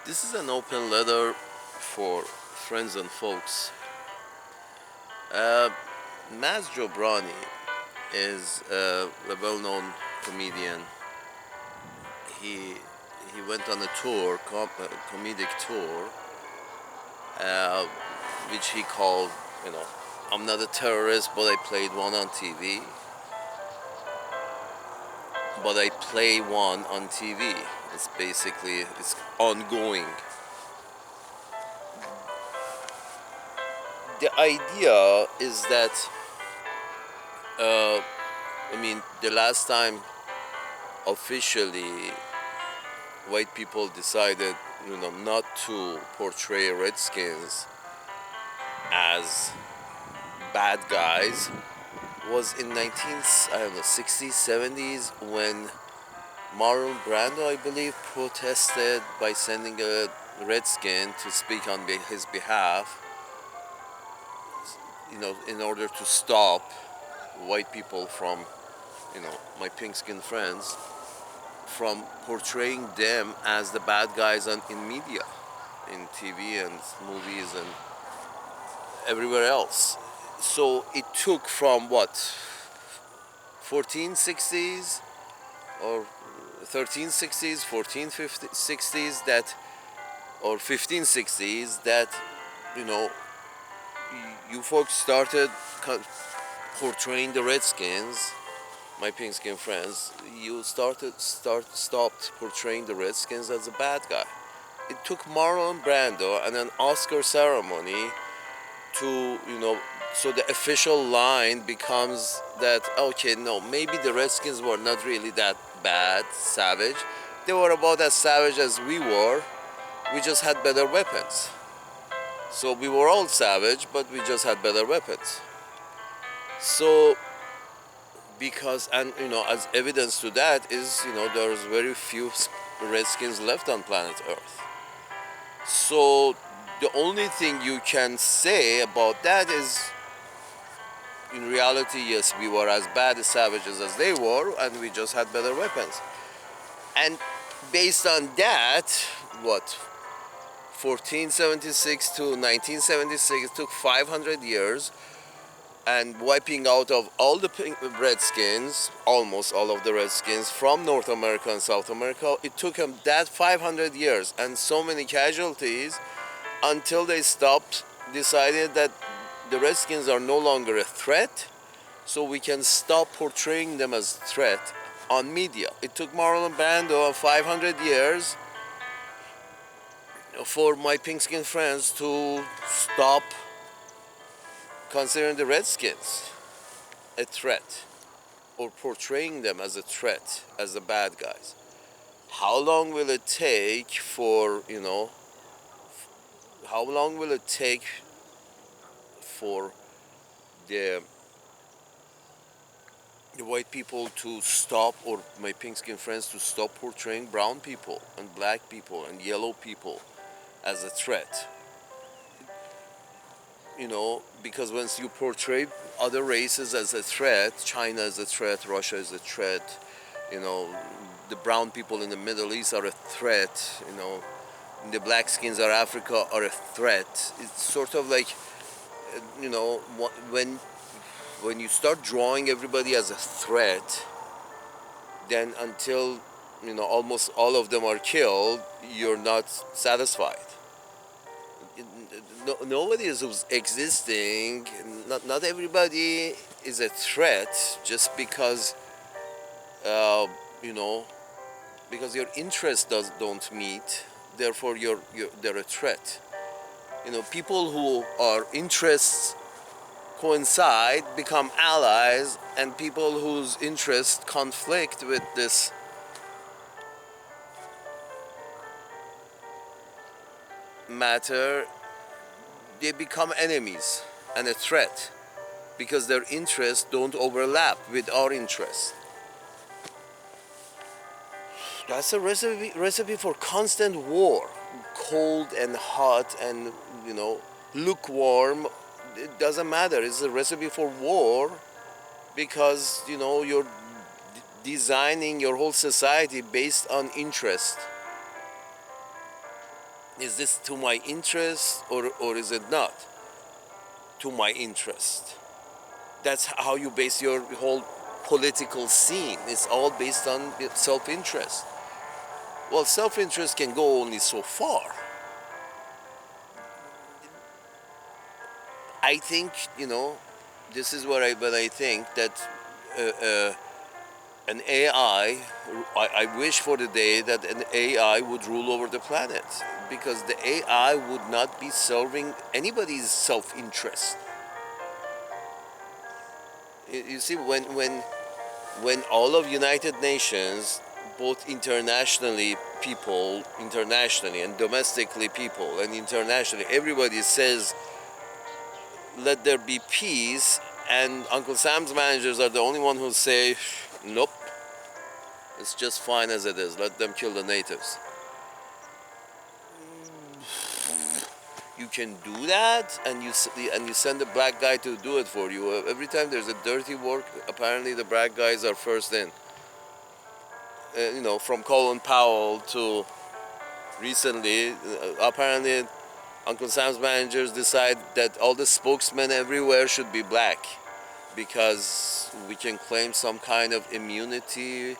This is an open letter for friends and folks. Uh, Maz Jobrani is a well-known comedian. He he went on a tour, comedic tour, uh, which he called, I'm not a terrorist, but I played one on TV. But I play one on TV. It's ongoing. The idea is that the last time officially white people decided, not to portray Redskins as bad guys was in 60s, 70s when Marlon Brando, I believe, protested by sending a Redskin to speak on his behalf, in order to stop white people from, my pink skinned friends, from portraying them as the bad guys in media, in TV and movies and everywhere else. So it took from what, 1460s or 1360s, 1460s that, or 1560s that, you know, you folks started portraying the Redskins, my pink skin friends. You stopped portraying the Redskins as a bad guy. It took Marlon Brando and an Oscar ceremony to, so the official line becomes that, okay, no, maybe the Redskins were not really that bad, savage. They were about as savage as we were. We just had better weapons. So we were all savage, but we just had better weapons. So, as evidence to that is, there's very few Redskins left on planet Earth. So the only thing you can say about that is, in reality, yes, we were as bad as savages as they were, and we just had better weapons. And based on that, 1476 to 1976, it took 500 years, and wiping out of all the Redskins, almost all of the Redskins from North America and South America, it took them that 500 years and so many casualties until they decided that the Redskins are no longer a threat, so we can stop portraying them as a threat on media. It took Marlon Brando 500 years for my pink skin friends to stop considering the Redskins a threat or portraying them as a threat, as the bad guys. How long will it take for, how long will it take for the white people to stop, or my pink skin friends to stop portraying brown people and black people and yellow people as a threat? Because once you portray other races as a threat, China is a threat, Russia is a threat, the brown people in the Middle East are a threat, the black skins of Africa are a threat. It's sort of like, when you start drawing everybody as a threat, then until, almost all of them are killed, you're not satisfied. Nobody is existing. Not everybody is a threat just because, because your interests don't meet. Therefore, they're a threat. People who are interests coincide become allies, and people whose interests conflict with this matter, they become enemies and a threat because their interests don't overlap with our interests. That's a recipe for constant war, cold and hot and, lukewarm. It doesn't matter. It's a recipe for war because, you're designing your whole society based on interest. Is this to my interest, or is it not to my interest? That's how you base your whole political scene. It's all based on self-interest. Well, self-interest can go only so far. I think, this is what I think that uh, uh, an AI. I wish for the day that an AI would rule over the planet, because the AI would not be serving anybody's self-interest. You see, when all of United Nations, both internationally and domestically people, and internationally, everybody says, let there be peace, and Uncle Sam's managers are the only one who say, nope, it's just fine as it is, let them kill the natives. You can do that, and you send a black guy to do it for you. Every time there's a dirty work, apparently the black guys are first in. From Colin Powell to recently, apparently Uncle Sam's managers decide that all the spokesmen everywhere should be black, because we can claim some kind of immunity,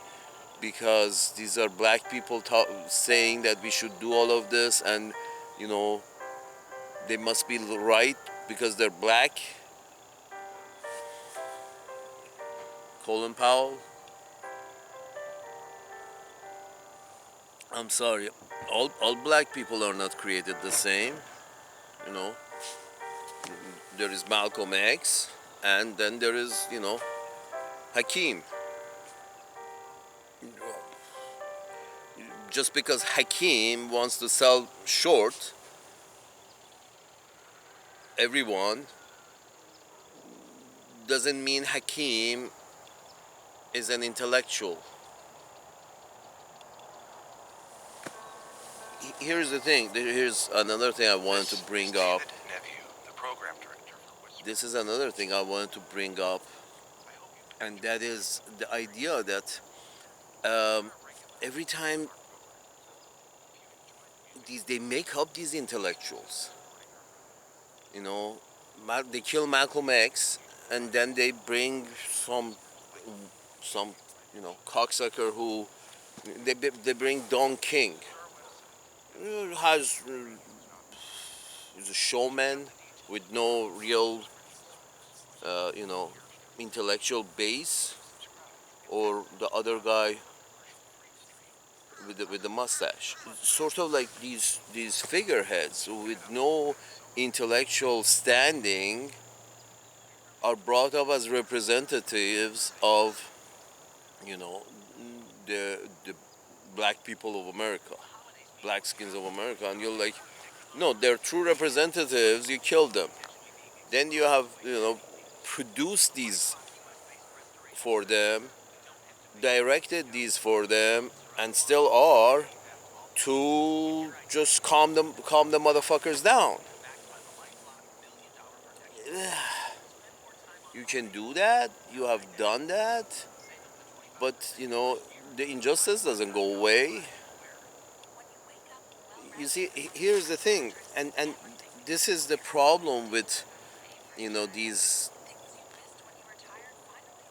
because these are black people saying that we should do all of this, and you know they must be right because they're black. Colin Powell, I'm sorry, all black people are not created the same. You know, there is Malcolm X, and then there is, Hakeem. Just because Hakeem wants to sell short everyone doesn't mean Hakeem is an intellectual. Here's the thing. Here's another thing I wanted to bring up. This is another thing I wanted to bring up, and that is the idea that every time they make up these intellectuals, you know, they kill Malcolm X, and then they bring some cocksucker who they bring Don King, who is a showman with no real uh, you know intellectual base, or the other guy with the mustache, sort of like these figureheads with no intellectual standing are brought up as representatives of you know the black people of America, black skins of America, and you're like, no, they're true representatives. You killed them. Then you have produced these for them, directed these for them, and still are, to just calm the motherfuckers down. You can do that. You have done that, but the injustice doesn't go away. You see, here's the thing, and this is the problem with these.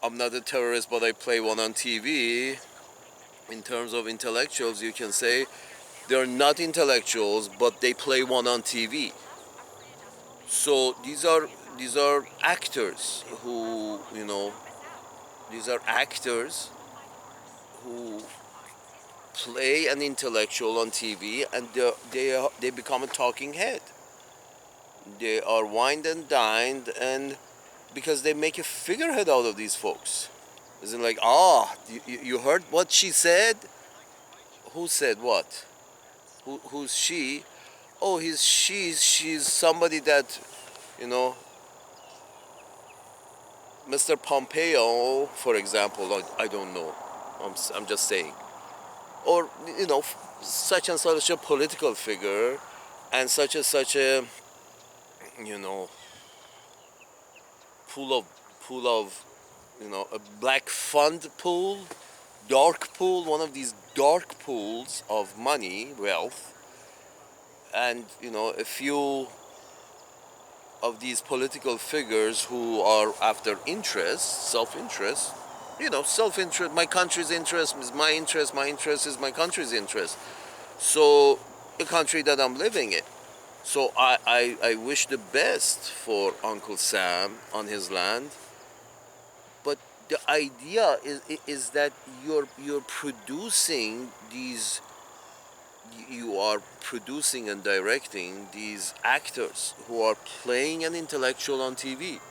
I'm not a terrorist, but I play one on TV. In terms of intellectuals, you can say they're not intellectuals, but they play one on TV. So these are actors who these are actors who play an intellectual on TV, and they become a talking head. They are wined and dined, and because they make a figurehead out of these folks. Isn't like, you heard what she said? Who said what? Who's she? Oh, she's somebody that, you know, Mr. Pompeo, for example. I don't know. I'm just saying. Or such and such a political figure, and such a you know pool of a black fund pool, dark pool, one of these dark pools of money, wealth, and a few of these political figures who are after interest, self-interest, self-interest. My country's interest is my interest. My interest is my country's interest. So the country that I'm living in. So I wish the best for Uncle Sam on his land, but the idea is that you're producing these, you are producing and directing these actors who are playing an intellectual on TV,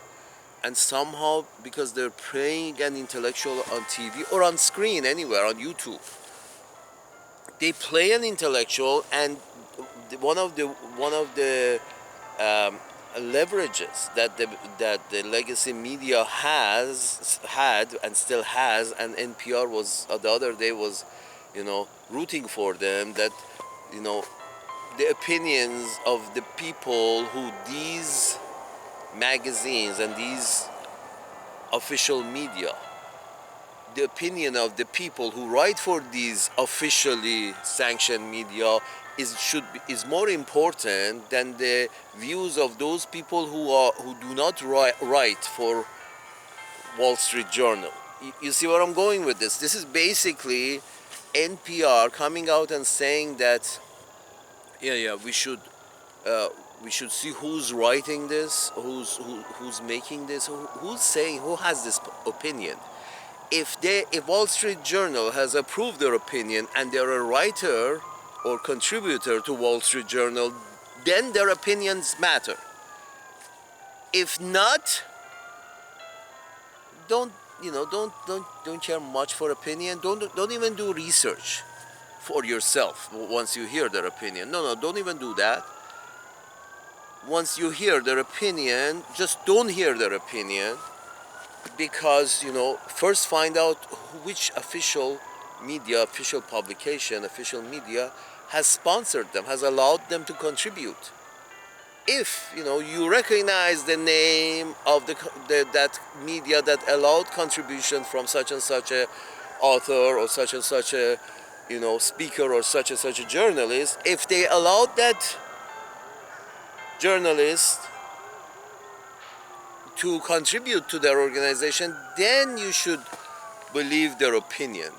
and somehow because they're playing an intellectual on TV or on screen anywhere on YouTube, they play an intellectual, and one of the um, leverages that the legacy media has had and still has, and NPR was the other day was, rooting for them, that you know the opinions of the people who these magazines and these official media, the opinion of the people who write for these officially sanctioned media is more important than the views of those people who do not write for Wall Street Journal. You see where I'm going with this? This is basically NPR coming out and saying that, yeah, uh, we should see who's writing this, who's making this, who's saying, who has this opinion. If Wall Street Journal has approved their opinion and they're a writer or contributor to Wall Street Journal, then their opinions matter. If not, don't don't care much for opinion. Don't even do research for yourself once you hear their opinion. No, don't even do that. Once you hear their opinion, just don't hear their opinion, because first find out which official media, official publication, official media has sponsored them, has allowed them to contribute. If you recognize the name of that media that allowed contribution from such and such a author or such and such a speaker or such and such a journalist, if they allowed that journalist to contribute to their organization, then you should believe their opinion.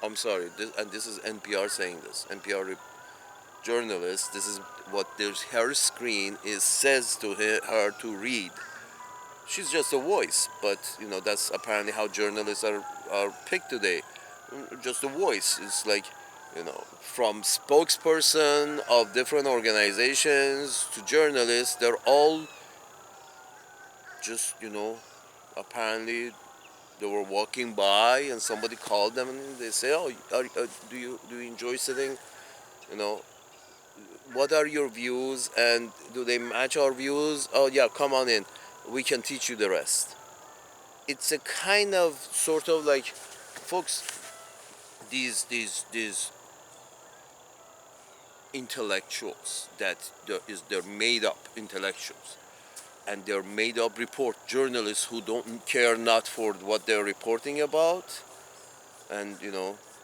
I'm sorry, and this is NPR saying this. NPR journalist. This is what her screen says to her to read. She's just a voice, but that's apparently how journalists are picked today. Just a voice. It's like from spokesperson of different organizations to journalists, they're all just apparently they were walking by and somebody called them and they say, "Oh, do you enjoy sitting? You know, what are your views and do they match our views? Oh yeah, come on in. We can teach you the rest." It's a kind of sort of like, folks, these intellectuals they're made up intellectuals, and they're made up report journalists who don't care not for what they're reporting about, and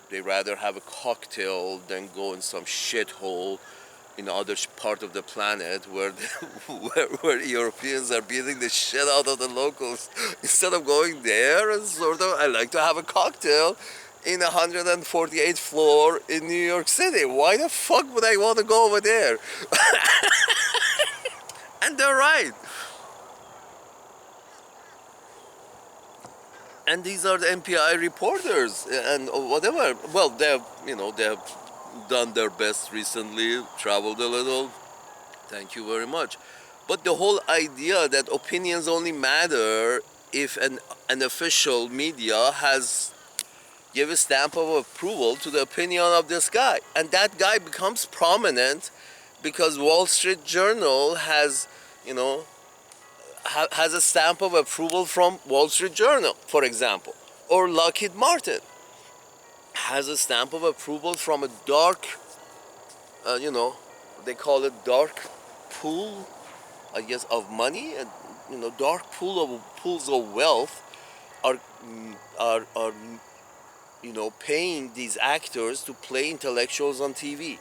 they rather have a cocktail than go in some shithole in other part of the planet where where Europeans are beating the shit out of the locals. Instead of going there and sort of, I like to have a cocktail in 148th floor in New York City. Why the fuck would I want to go over there? And they're right. And these are the MPI reporters and whatever. Well, they've done their best recently, traveled a little. Thank you very much. But the whole idea that opinions only matter if an official media has give a stamp of approval to the opinion of this guy, and that guy becomes prominent because Wall Street Journal has, has a stamp of approval from Wall Street Journal, for example, or Lockheed Martin has a stamp of approval from a dark, they call it dark pool, I guess, of money, and dark pools of wealth are paying these actors to play intellectuals on TV.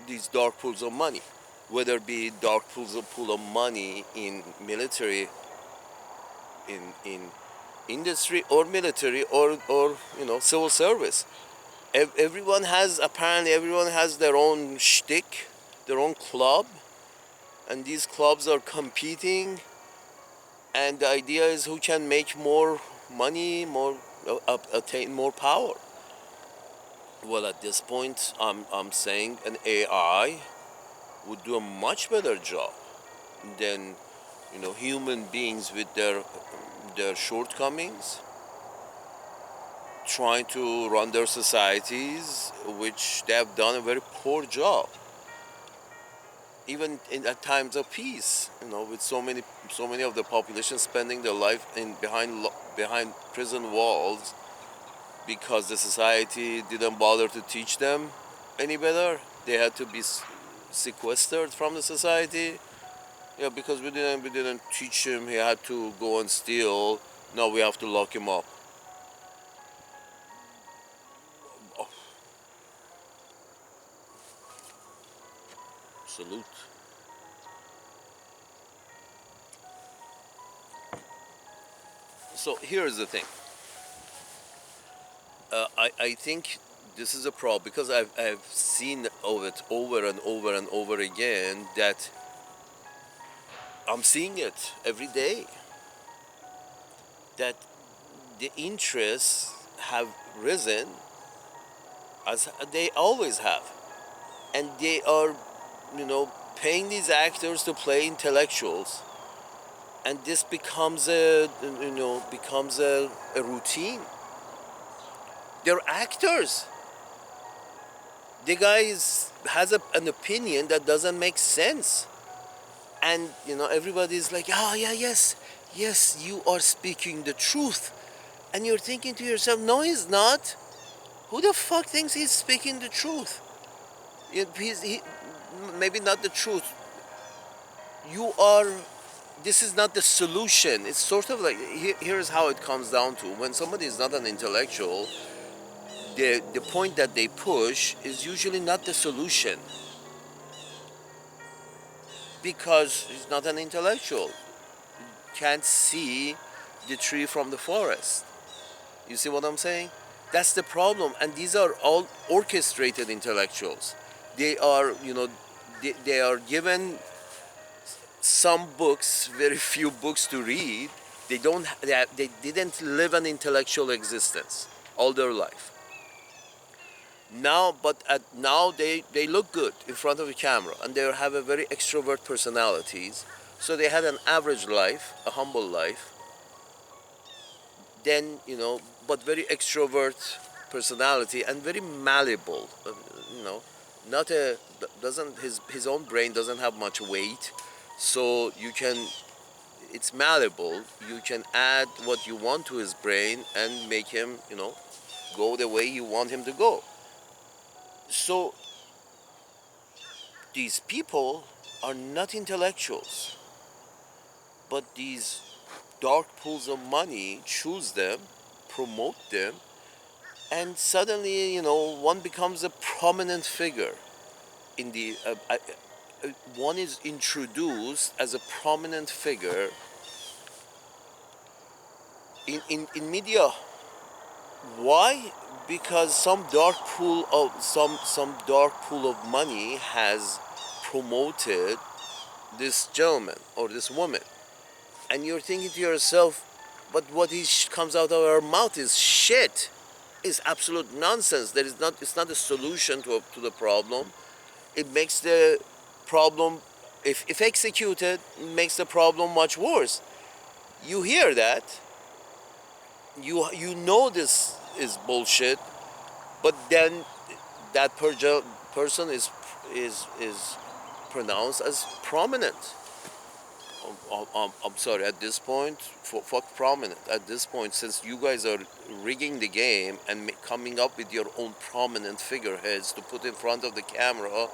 These dark pools of money, whether it be dark pool of money in military, in industry or military or civil service. Everyone has their own shtick, their own club, and these clubs are competing. And the idea is who can make more money, attain more power. Well, at this point, I'm saying an AI would do a much better job than human beings with their shortcomings, trying to run their societies, which they have done a very poor job. Even at times of peace, with so many of the population spending their life behind prison walls because the society didn't bother to teach them any better. They had to be sequestered from the society. Yeah, because we didn't teach him. He had to go and steal. Now we have to lock him up. Oh, salute. So here's the thing. I think this is a problem because I've seen of it over and over and over again, that I'm seeing it every day, that the interests have risen as they always have, and they are paying these actors to play intellectuals, and this becomes a routine. They're actors. The guy has an opinion that doesn't make sense, and everybody's like, oh yeah, yes, you are speaking the truth, and you're thinking to yourself, no, he's not. Who the fuck thinks he's speaking the truth? Maybe not the truth. You are. This is not the solution. It's sort of like, here's how it comes down to: when somebody is not an intellectual, the point that they push is usually not the solution, because he's not an intellectual. Can't see the tree from the forest. You see what I'm saying? That's the problem. And these are all orchestrated intellectuals. They are, they are given some books, very few books to read. They didn't live an intellectual existence all their life. Now they look good in front of the camera, and they have a very extrovert personalities. So they had an average life, a humble life. Then but very extrovert personality and very malleable. You know, not a doesn't his own brain doesn't have much weight, so you can. It's malleable. You can add what you want to his brain and make him, go the way you want him to go. So these people are not intellectuals, but these dark pools of money choose them, promote them, and suddenly, one becomes a prominent figure in the. One is introduced as a prominent figure in media. Why? Because some dark pool of money has promoted this gentleman or this woman, and you're thinking to yourself, but what comes out of our mouth is shit. Is absolute nonsense. It's not a solution to the problem. It makes the problem, if executed, makes the problem much worse. You hear that, you know this is bullshit, but then that person is pronounced as prominent. I'm sorry, at this point, fuck prominent. At this point, since you guys are rigging the game and coming up with your own prominent figureheads to put in front of the camera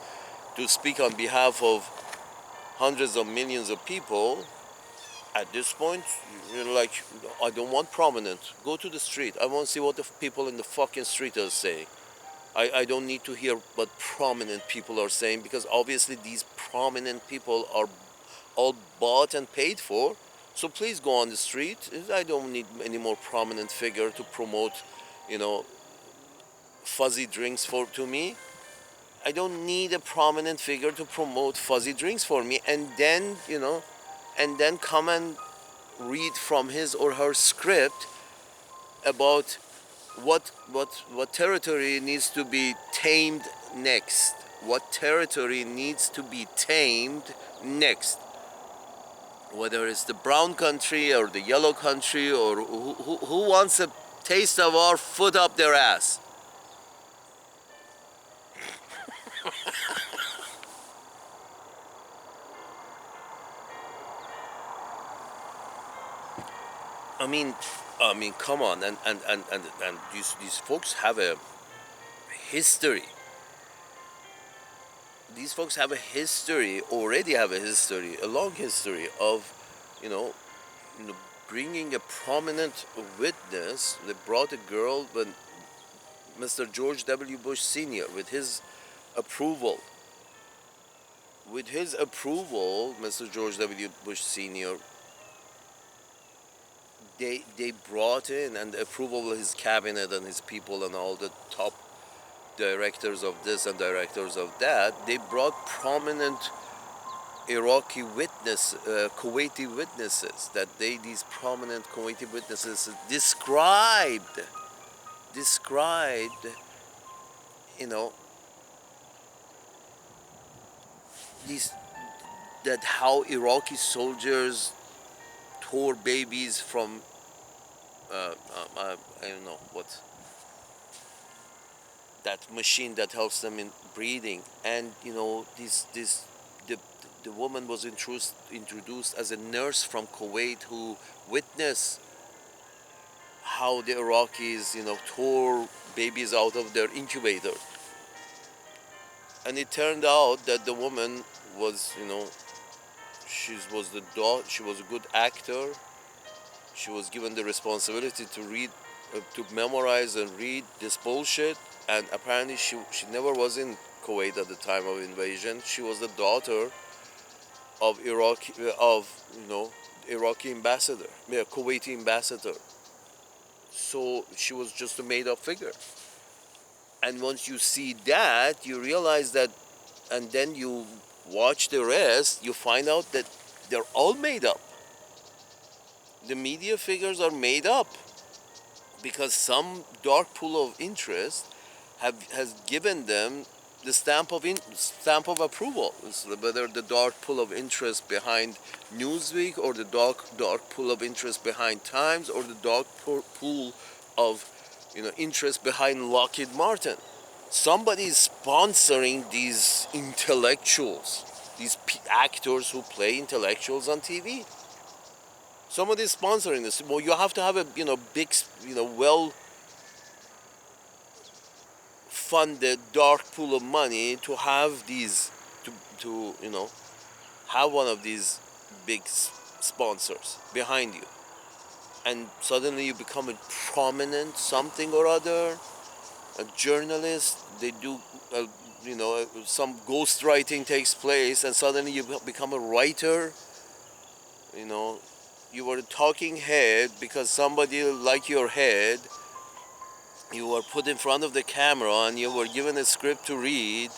to speak on behalf of hundreds of millions of people, At this point, you're like, I don't want prominent. Go to the street. I want to see what the people in the fucking street are saying. I don't need to hear what prominent people are saying, because obviously these prominent people are all bought and paid for. So please go on the street. I don't need any more prominent figure to promote, you know, fuzzy drinks for to me. I don't need a prominent figure to promote fuzzy drinks for me, and then, and then come and read from his or her script about what territory needs to be tamed next. What territory needs to be tamed next? Whether it's the brown country or the yellow country, or who wants a taste of our foot up their ass? I mean, come on, and these folks have a history. These folks have a history, already have a history, a long history of, you know, bringing a prominent witness. They brought a girl when Mr. George W. Bush Sr., with his approval. With his approval, Mr. George W. Bush Sr., they brought in, and the approval of his cabinet and his people and all the top directors of this and directors of that, they brought prominent Iraqi Kuwaiti witnesses, that these prominent Kuwaiti witnesses described, you know, these, that how Iraqi soldiers tore babies from, I don't know what, that machine that helps them in breathing, and the woman was introduced as a nurse from Kuwait who witnessed how the Iraqis tore babies out of their incubator, and it turned out that the woman was she was a good actor. She was given the responsibility to read, to memorize and read this bullshit. And apparently she never was in Kuwait at the time of invasion. She was the daughter of Iraqi ambassador, Kuwaiti ambassador. So she was just a made-up figure. And once you see that, you realize that, and then you watch the rest, you find out that they're all made up. The media figures are made up because some dark pool of interest has given them the stamp of approval. So whether the dark pool of interest behind Newsweek, or the dark pool of interest behind Times, or the dark pool of interest behind Lockheed Martin. Somebody is sponsoring these intellectuals, these actors who play intellectuals on TV. Somebody is sponsoring this. Well, you have to have a big, well funded dark pool of money to have these, to have one of these big sponsors behind you, and suddenly you become a prominent something or other, a journalist. They do some ghostwriting takes place, and suddenly you become a writer. You were a talking head because somebody liked your head. You were put in front of the camera and you were given a script to read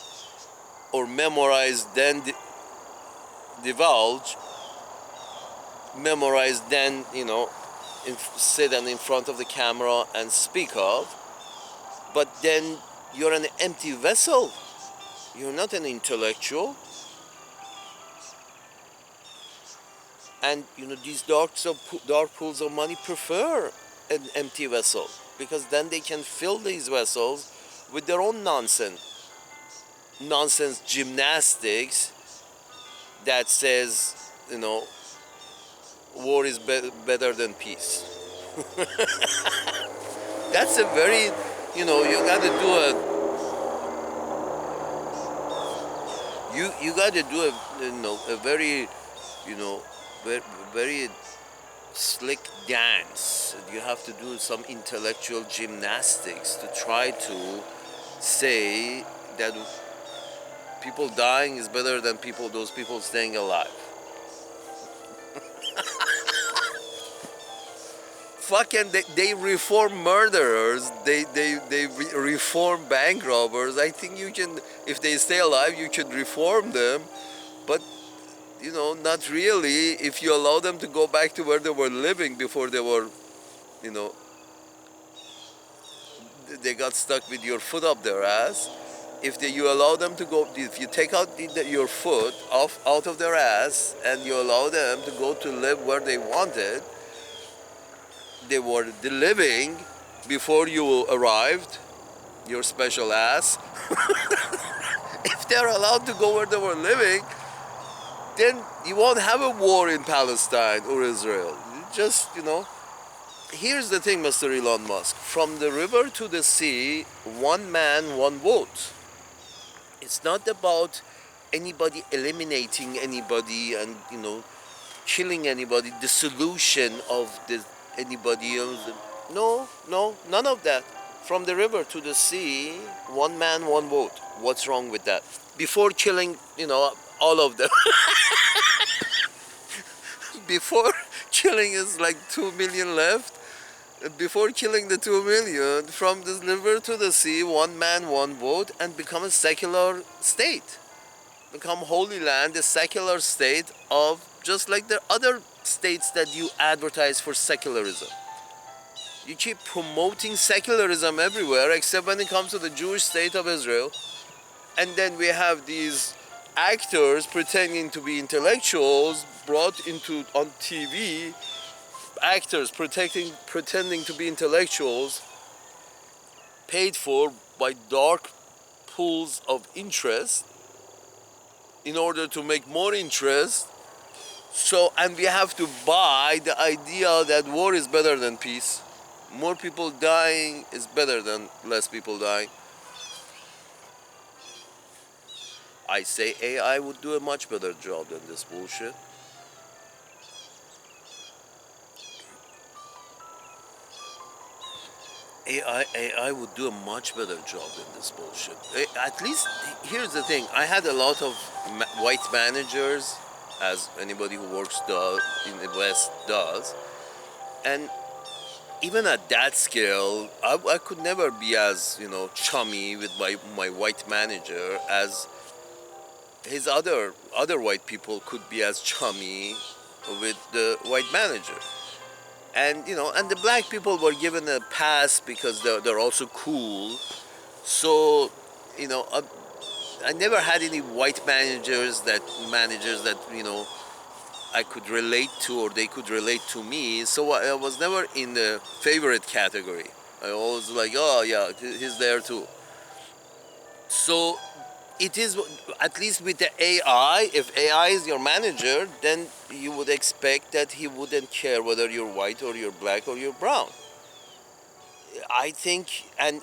or memorize, then divulge, memorize, then sit in front of the camera and speak of. But then you're an empty vessel. You're not an intellectual. And these dark pools of money prefer an empty vessel, because then they can fill these vessels with their own nonsense gymnastics that says, war is better than peace. That's a very, you got to do a very, very slick dance. You have to do some intellectual gymnastics to try to say that people dying is better than those people staying alive. Fucking they reform murderers, they reform bank robbers. I think you can, if they stay alive, you can reform them, but not really if you allow them to go back to where they were living before they were, you know, they got stuck with your foot up their ass. You allow them to go, if you take out your foot off out of their ass and you allow them to go to live where they wanted, they were living before you arrived, your special ass. If they're allowed to go where they were living, then you won't have a war in Palestine or Israel. Here's the thing, Mr. Elon Musk. From the river to the sea, one man, one vote. It's not about anybody eliminating anybody and, killing anybody, the solution of anybody else. No, no, none of that. From the river to the sea, one man, one vote. What's wrong with that? Before killing, all of them. Before killing is like 2 million left. Before killing the 2 million, from the river to the sea, one man, one vote, and become a secular state. Become Holy Land, a secular state of, just like the other states that you advertise for secularism. You keep promoting secularism everywhere except when it comes to the Jewish state of Israel. And then we have these actors pretending to be intellectuals brought into on TV, actors pretending to be intellectuals, paid for by dark pools of interest in order to make more interest. So, and we have to buy the idea that war is better than peace. More people dying is better than less people dying. I say AI would do a much better job than this bullshit. AI would do a much better job than this bullshit. At least, here's the thing. I had a lot of white managers, as anybody who works in the West does. And even at that scale, I could never be as, chummy with my white manager as his other white people could be as chummy with the white manager. And and the black people were given a pass because they're also cool. So I never had any white managers that I could relate to or they could relate to me. So I was never in the favorite category. I always like, oh yeah, he's there too. So it is, at least with the AI, if AI is your manager, then you would expect that he wouldn't care whether you're white or you're black or you're brown. I think, and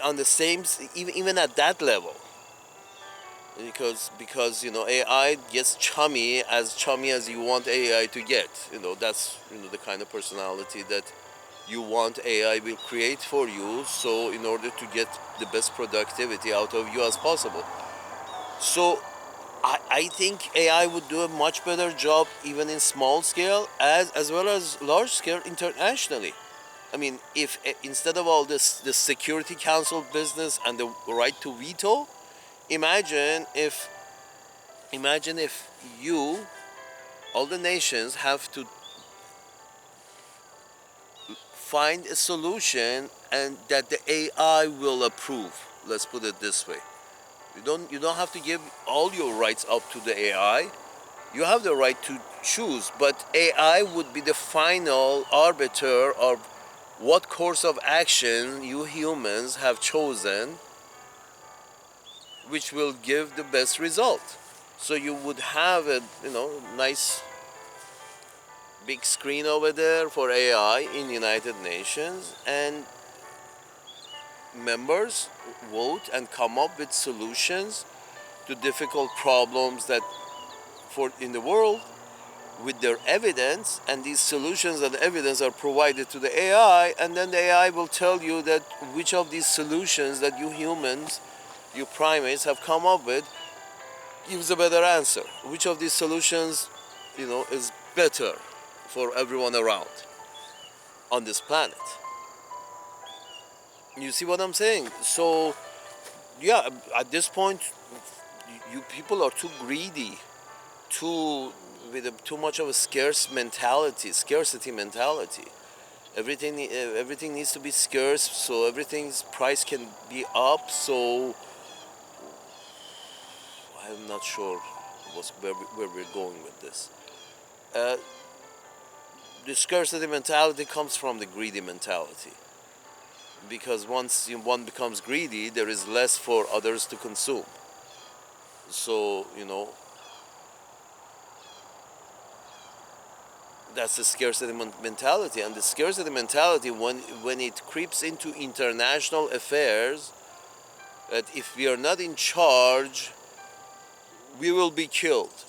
on the same, even at that level, because AI gets chummy as you want AI to get. That's the kind of personality that you want AI will create for you. So in order to get the best productivity out of you as possible. So I think AI would do a much better job even in small scale as well as large scale internationally. I mean, if instead of all this Security Council business and the right to veto, imagine if you, all the nations have to find a solution and that the AI will approve. Let's put it this way. You don't have to give all your rights up to the AI. You have the right to choose, but AI would be the final arbiter of what course of action you humans have chosen, which will give the best result. So you would have a nice big screen over there for AI in United Nations, and members vote and come up with solutions to difficult problems that in the world, with their evidence, and these solutions and evidence are provided to the AI, and then the AI will tell you that which of these solutions that you humans, you primates, have come up with gives a better answer. Which of these solutions, is better for everyone around on this planet. You see what I'm saying? So, yeah, at this point, you people are too greedy, too too much of a scarcity mentality. Everything needs to be scarce, so everything's price can be up. So I'm not sure where we're going with this. Uh, the scarcity mentality comes from the greedy mentality, because once one becomes greedy, there is less for others to consume. So that's the scarcity mentality, and the scarcity mentality, when it creeps into international affairs, that if we are not in charge, we will be killed.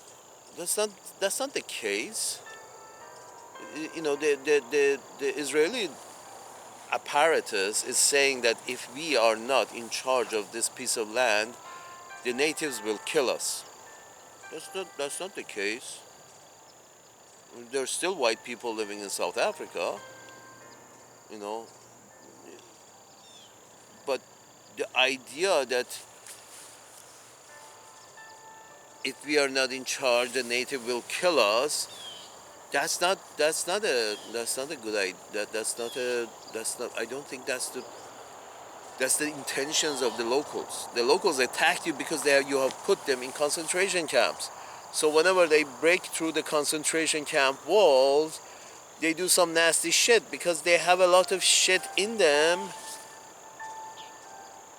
That's not the case. The Israeli apparatus is saying that if we are not in charge of this piece of land, the natives will kill us. That's not the case. There's still white people living in South Africa, you know, but the idea that if we are not in charge, the native will kill us. That's not a good idea. That's not. I don't think that's the intentions of the locals. The locals attacked you because you have put them in concentration camps. So whenever they break through the concentration camp walls, they do some nasty shit because they have a lot of shit in them.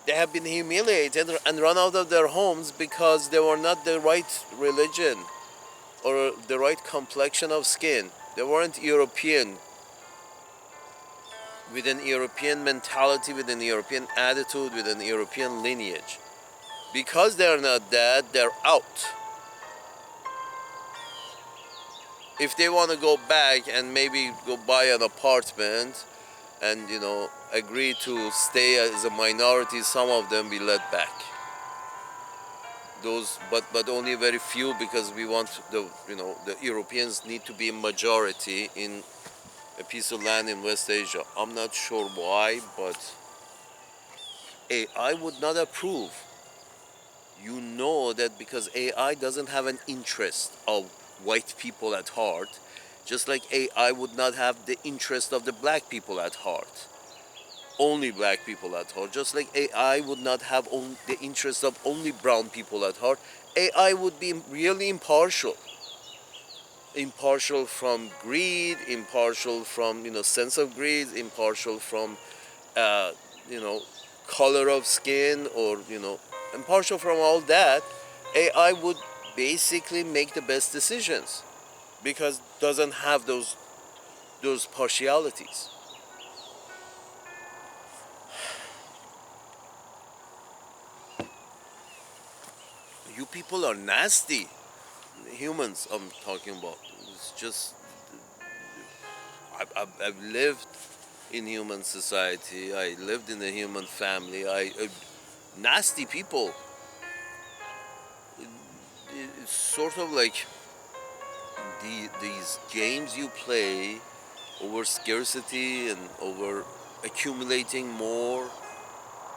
They have been humiliated and run out of their homes because they were not the right religion or the right complexion of skin. They weren't European, with an European mentality, with an European attitude, with an European lineage. Because they're not that, they're out. If they want to go back and maybe go buy an apartment and agree to stay as a minority, some of them be let back. Those, but only very few, because we want the Europeans need to be a majority in a piece of land in West Asia. I'm not sure why, but AI would not approve. You know that because AI doesn't have an interest of white people at heart, just like AI would not have the interest of the black people at heart, only black people at heart, just like AI would not have the interest of only brown people at heart. AI would be really impartial from greed, impartial from sense of greed, impartial from uh, you know color of skin, or impartial from all that. AI would basically make the best decisions because doesn't have those partialities. You people are nasty. Humans, I'm talking about. It's just I've lived in human society. I lived in a human family. Nasty people. It's sort of like these games you play over scarcity and over accumulating more,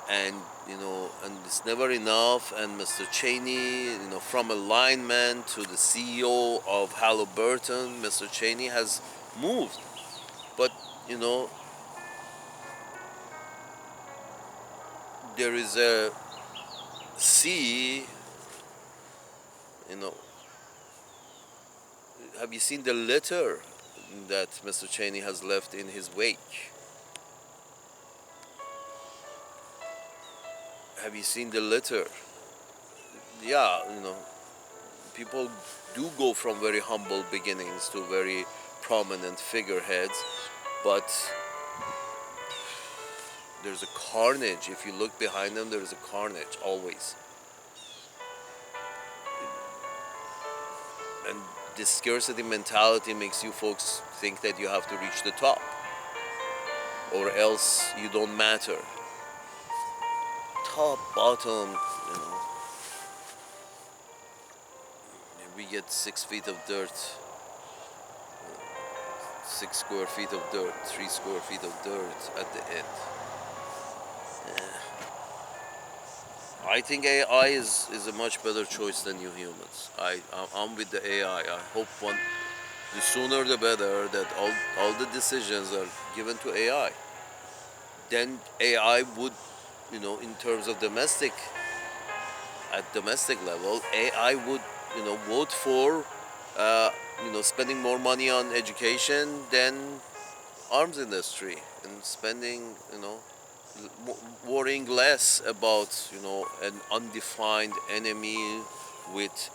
and and it's never enough. And Mr. Cheney, from a lineman to the CEO of Halliburton, Mr. Cheney has moved, but you know there is a sea. you know have you seen the litter that Mr. Cheney has left in his wake? Have you seen the litter? Yeah, people do go from very humble beginnings to very prominent figureheads, but there's a carnage. If you look behind them, there is a carnage always. And this scarcity mentality makes you folks think that you have to reach the top, or else you don't matter. Top, bottom, you know. We get 6 feet of dirt, 6 square feet of dirt, 3 square feet of dirt at the end. I think AI is a much better choice than you humans. I'm with the AI. I hope the sooner the better that all the decisions are given to AI. Then AI would, in terms of at domestic level, AI would, vote for, uh, spending more money on education than arms industry, and spending, worrying less about, an undefined enemy with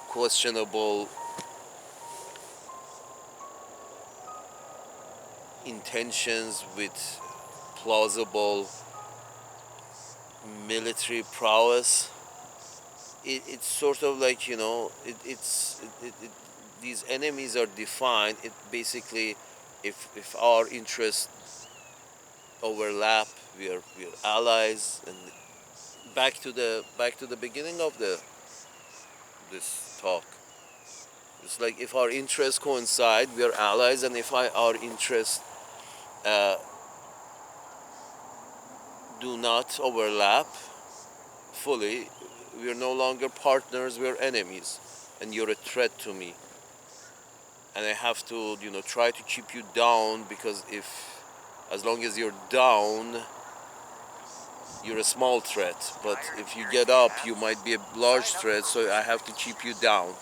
questionable intentions, with plausible military prowess. It's sort of like, these enemies are defined. It basically, if our interests overlap, we are allies. And back to the beginning of the this talk. It's like if our interests coincide, we are allies, and if our interests uh, do not overlap fully, we are no longer partners. We are enemies, and you're a threat to me. And I have to, try to keep you down, because as long as you're down, you're a small threat. But if you get up, you might be a large threat. So I have to keep you down.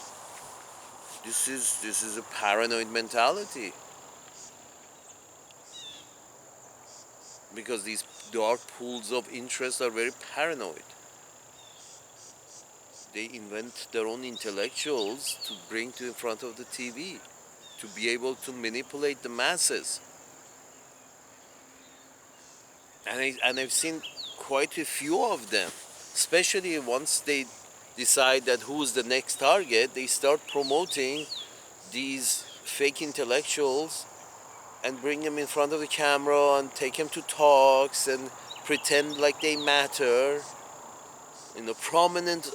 This is a paranoid mentality, because these dark pools of interest are very paranoid. They invent their own intellectuals to bring to in front of the TV, to be able to manipulate the masses. And I've seen quite a few of them, especially once they decide that who's the next target, they start promoting these fake intellectuals and bring them in front of the camera and take them to talks and pretend like they matter. Prominent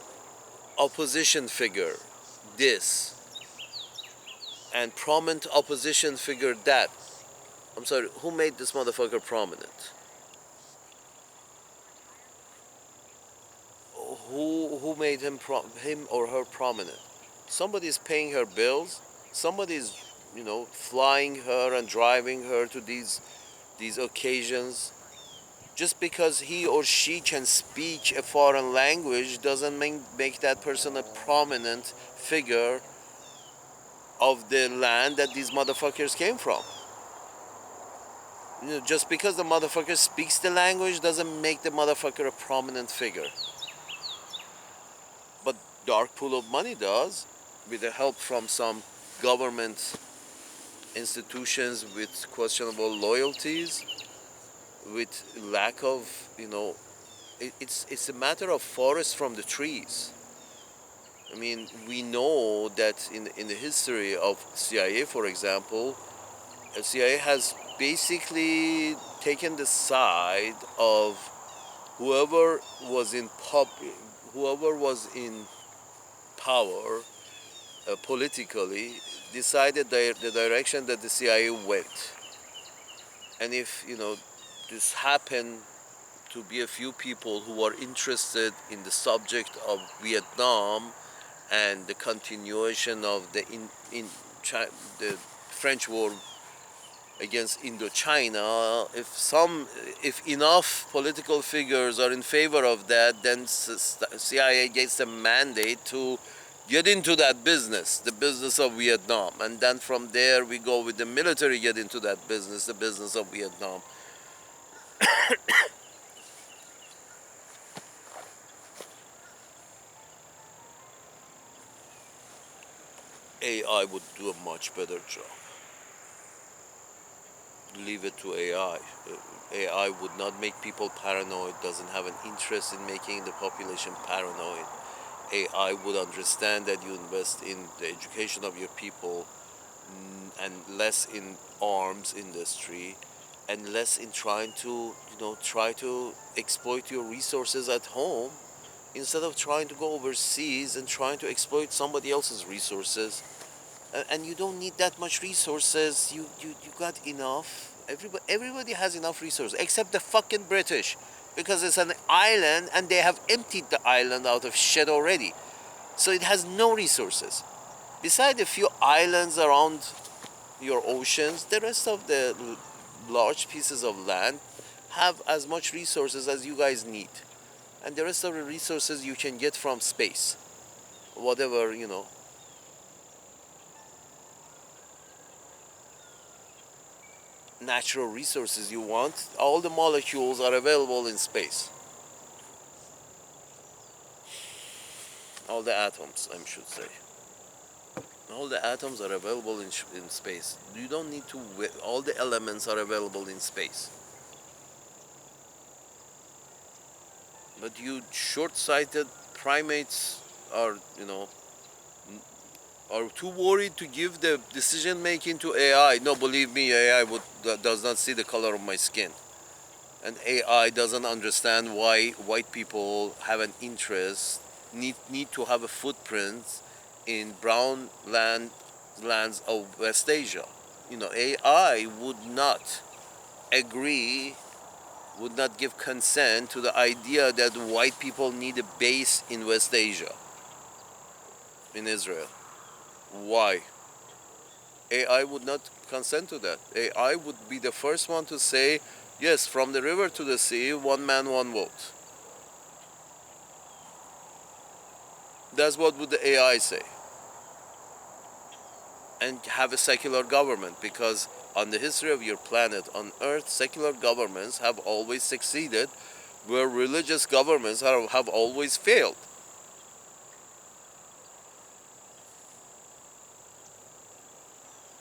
opposition figure, this, and prominent opposition figure, that. I'm sorry, who made this motherfucker prominent? Who made him or her prominent? Somebody's paying her bills. Somebody's, flying her and driving her to these occasions. Just because he or she can speak a foreign language doesn't make that person a prominent figure of the land that these motherfuckers came from. Just because the motherfucker speaks the language doesn't make the motherfucker a prominent figure. But dark pool of money does, with the help from some government institutions with questionable loyalties, with lack of, it's a matter of forest from the trees. I mean, we know that in the history of CIA, for example, CIA has basically taken the side of whoever was in power politically, decided the direction that the CIA went. And if this happened to be a few people who are interested in the subject of Vietnam and the continuation of the French war against Indochina, if enough political figures are in favor of that, then CIA gets a mandate to get into that business, the business of Vietnam. And then from there we go with the military, get into that business, the business of Vietnam. AI would do a much better job. Leave it to AI. AI would not make people paranoid, doesn't have an interest in making the population paranoid. AI would understand that you invest in the education of your people, and less in arms industry, and less in trying to, try to exploit your resources at home, instead of trying to go overseas and trying to exploit somebody else's resources. And you don't need that much resources. You got enough. Everybody has enough resources except the fucking British, because it's an island and they have emptied the island out of shit already, so it has no resources. Beside a few islands around your oceans, the rest of the large pieces of land have as much resources as you guys need, and the rest of the resources you can get from space, whatever, natural resources you want. All the molecules are available in space. All the atoms, I should say. All the atoms are available in space. You don't need to. All the elements are available in space. But you short-sighted primates are, are too worried to give the decision making to AI. No, believe me, AI does not see the color of my skin. And AI doesn't understand why white people have an interest, need to have a footprint in brown lands of West Asia. AI would not agree, would not give consent to the idea that white people need a base in West Asia, in Israel. Why? AI would not consent to that. AI would be the first one to say, yes, from the river to the sea, one man, one vote. That's what would the AI say. And have a secular government, because on the history of your planet, on Earth, secular governments have always succeeded, where religious governments have always failed.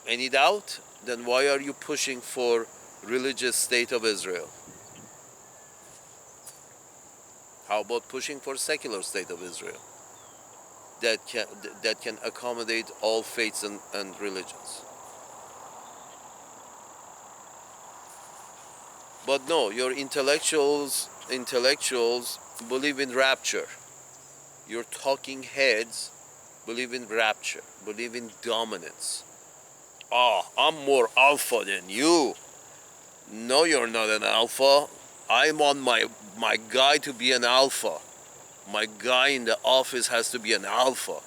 Any doubt? Then why are you pushing for religious state of Israel? How about pushing for secular state of Israel that can accommodate all faiths and religions? But no, your intellectuals believe in rapture. Your talking heads believe in rapture, believe in dominance. Oh, I'm more alpha than you. No, you're not an alpha. I want my guy to be an alpha. My guy in the office has to be an alpha.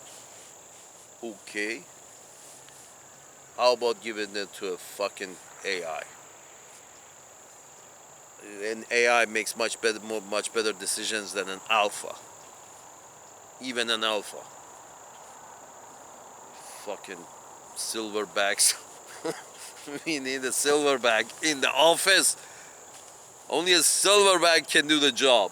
Okay. How about giving it to a fucking AI? An AI makes much better decisions than an alpha. Even an alpha. Fucking silverbacks. We need a silverback in the office. Only a silverback can do the job.